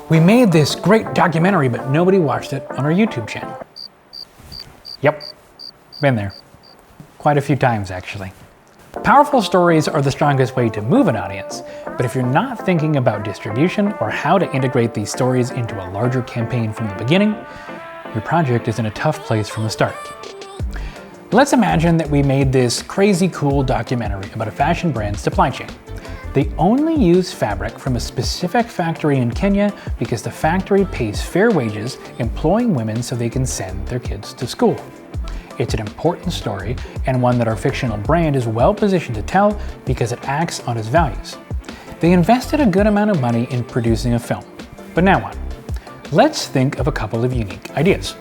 We made this great documentary, but nobody watched it on our YouTube channel. Yep, been there. Quite a few times, actually. Powerful stories are the strongest way to move an audience, but if you're not thinking about distribution or how to integrate these stories into a larger campaign from the beginning, your project is in a tough place from the start. Let's imagine that we made this crazy cool documentary about a fashion brand's supply chain. They only use fabric from a specific factory in Kenya because the factory pays fair wages, employing women so they can send their kids to school. It's an important story and one that our fictional brand is well positioned to tell because it acts on its values. They invested a good amount of money in producing a film. But now what? Let's think of a couple of unique ideas.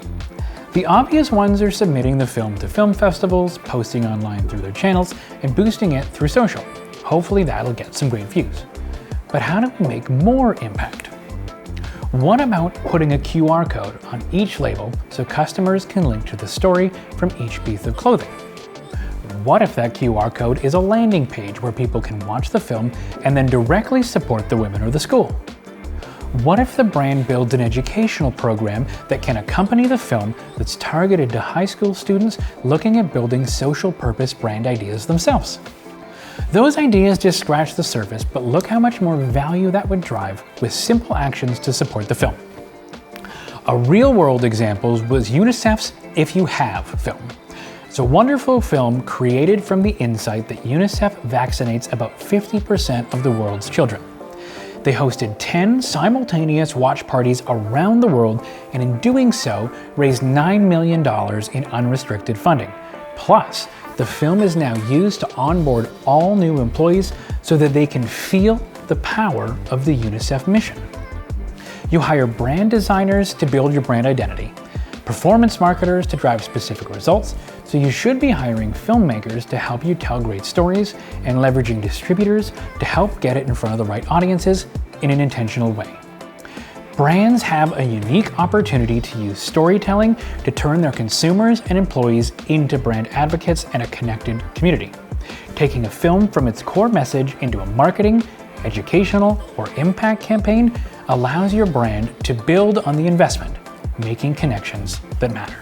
The obvious ones are submitting the film to film festivals, posting online through their channels, and boosting it through social. Hopefully that'll get some great views. But how do we make more impact? What about putting a QR code on each label so customers can link to the story from each piece of clothing? What if that QR code is a landing page where people can watch the film and then directly support the women or the school? What if the brand builds an educational program that can accompany the film that's targeted to high school students looking at building social purpose brand ideas themselves? Those ideas just scratch the surface, but look how much more value that would drive with simple actions to support the film. A real-world example was UNICEF's If You Have film. It's a wonderful film created from the insight that UNICEF vaccinates about 50% of the world's children. They hosted 10 simultaneous watch parties around the world, and in doing so, raised $9 million in unrestricted funding. Plus, the film is now used to onboard all new employees so that they can feel the power of the UNICEF mission. You hire brand designers to build your brand identity, performance marketers to drive specific results, so you should be hiring filmmakers to help you tell great stories and leveraging distributors to help get it in front of the right audiences in an intentional way. Brands have a unique opportunity to use storytelling to turn their consumers and employees into brand advocates and a connected community. Taking a film from its core message into a marketing, educational, or impact campaign allows your brand to build on the investment, making connections that matter.